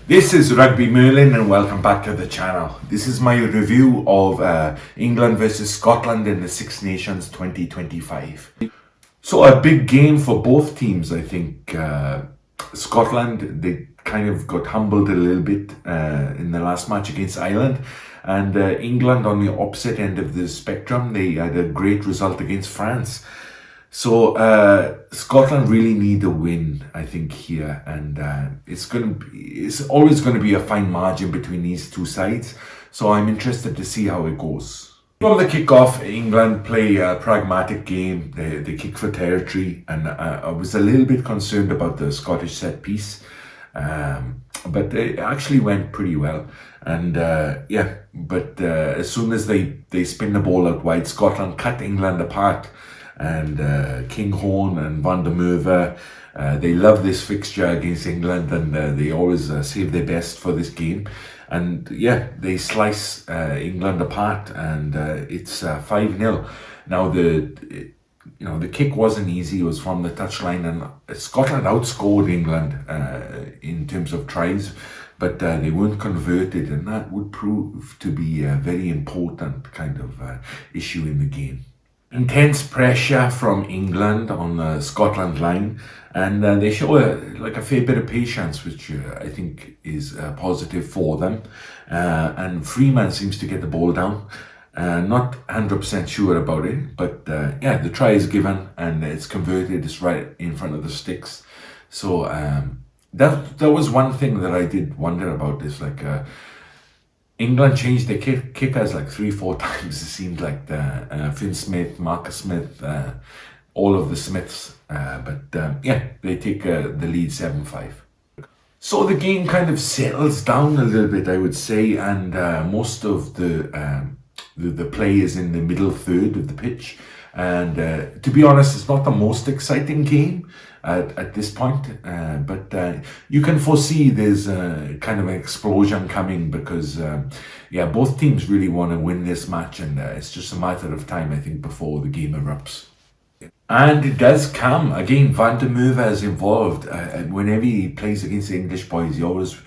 This is Rugby Merlin and welcome back to the channel. This is my review of England versus Scotland in the Six Nations 2025. So a big game for both teams, I think. Scotland, they kind of got humbled a little bit in the last match against Ireland. And England, on the opposite end of the spectrum, they had a great result against France. So Scotland really need a win, I think, here, and it's always going to be a fine margin between these two sides. So I'm interested to see how it goes. From the kickoff, England play a pragmatic game. They kick for territory, and I was a little bit concerned about the Scottish set piece, but it actually went pretty well. And as soon as they spin the ball out wide, Scotland cut England apart. And Kinghorn and Van der Merwe, they love this fixture against England, and they always save their best for this game. And they slice England apart, and it's 5-0. Now the kick wasn't easy. It was from the touchline, and Scotland outscored England in terms of tries, but they weren't converted, and that would prove to be a very important kind of issue in the game. Intense pressure from England on the Scotland line, and they show a fair bit of patience, which I think is positive for them. And Freeman seems to get the ball down. Not 100% sure about it, but the try is given and it's converted. It's right in front of the sticks. So that was one thing that I did wonder about. Is England changed their kickers 3-4 times. It seemed like Finn Smith, Marcus Smith, all of the Smiths. They take the lead 7-5. So the game kind of settles down a little bit, I would say, and most of the play is in the middle third of the pitch. And to be honest, it's not the most exciting game at this point, but you can foresee there's kind of an explosion coming because both teams really want to win this match, and it's just a matter of time, I think, before the game erupts. And it does come. Again, Van der Merwe is involved. Whenever he plays against the English boys, he always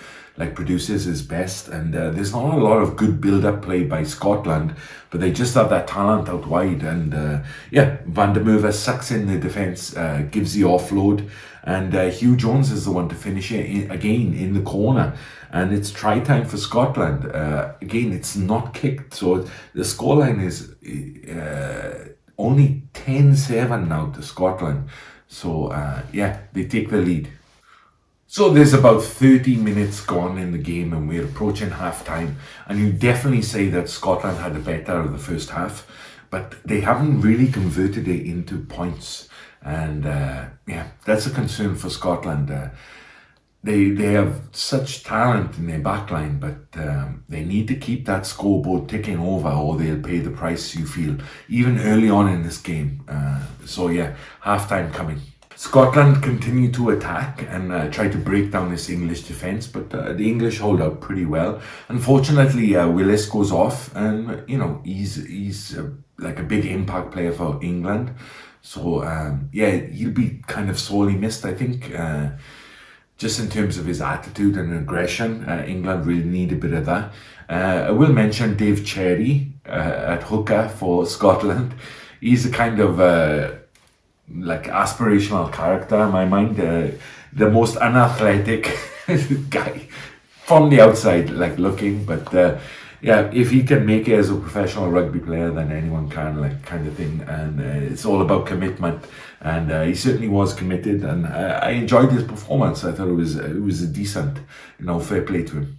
produces his best, and there's not a lot of good build-up play by Scotland, but they just have that talent out wide, and Van der Merwe sucks in the defence, gives the offload, and Hugh Jones is the one to finish it again in the corner, and it's try time for Scotland. Again, it's not kicked, so the scoreline is only 10-7 now to Scotland, so they take the lead. So there's about 30 minutes gone in the game and we're approaching half-time, and you definitely say that Scotland had the better of the first half, but they haven't really converted it into points, and that's a concern for Scotland. They have such talent in their backline, but they need to keep that scoreboard ticking over or they'll pay the price, you feel, even early on in this game. Half-time coming. Scotland continue to attack and try to break down this English defence, but the English hold out pretty well. Unfortunately, Willis goes off, and he's like a big impact player for England. So he'll be kind of sorely missed, I think. Just in terms of his attitude and aggression, England really need a bit of that. I will mention Dave Cherry at hooker for Scotland. He's a kind of aspirational character in my mind, the most unathletic guy from the outside, looking, but if he can make it as a professional rugby player, then anyone can, kind of thing. And it's all about commitment, and he certainly was committed, and I enjoyed his performance. I thought it was a decent, fair play to him.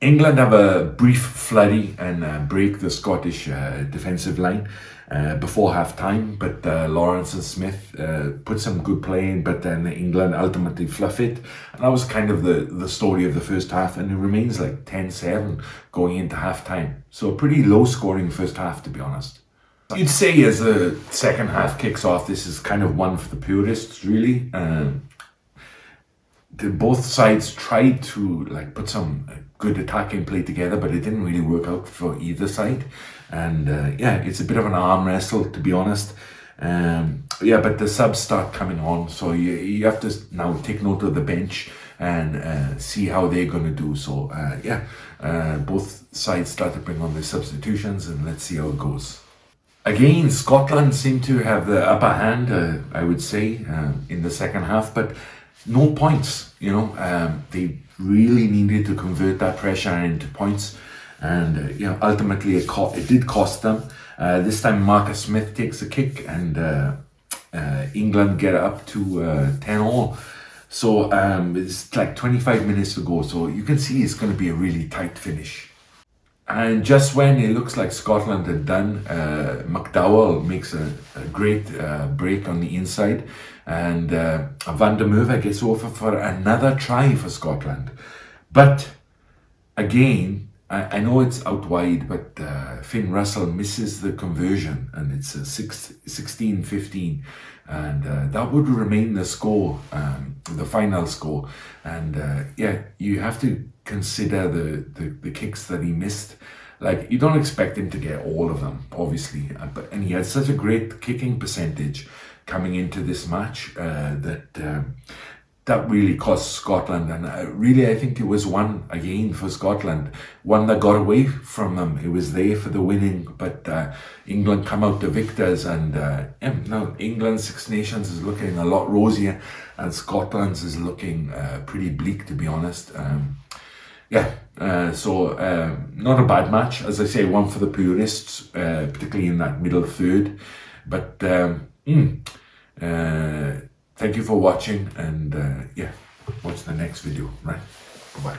England have a brief flurry and break the Scottish defensive line before half-time, but Lawrence and Smith put some good play in, but then England ultimately fluff it. And that was kind of the story of the first half, and it remains 10-7 going into half-time. So a pretty low-scoring first half, to be honest. You'd say as the second half kicks off, this is kind of one for the purists, really. Both sides tried to put some good attacking play together, but it didn't really work out for either side. And it's a bit of an arm wrestle, to be honest. But the subs start coming on, so you have to now take note of the bench and see how they're going to do. So both sides start to bring on their substitutions, and let's see how it goes. Again, Scotland seemed to have the upper hand, I would say, in the second half, but no points. They really needed to convert that pressure into points, and ultimately it did cost them. This time Marcus Smith takes a kick, and England get up to 10-all. So it's like 25 minutes to go, so you can see it's going to be a really tight finish. And just when it looks like Scotland had done, McDowell makes a great break on the inside, and Van der Merwe gets over for another try for Scotland. But again, I know it's out wide, but Finn Russell misses the conversion, and it's a 16-15, and that would remain the score, the final score. And you have to consider the kicks that he missed. Like, you don't expect him to get all of them, obviously, and he had such a great kicking percentage coming into this match that really cost Scotland. And really, I think it was one again for Scotland, one that got away from them. It was there for the winning, but England come out the victors, and now England's Six Nations is looking a lot rosier, and Scotland's is looking pretty bleak, to be honest. So not a bad match, as I say, one for the purists, particularly in that middle third. But thank you for watching, and watch the next video. Right, bye.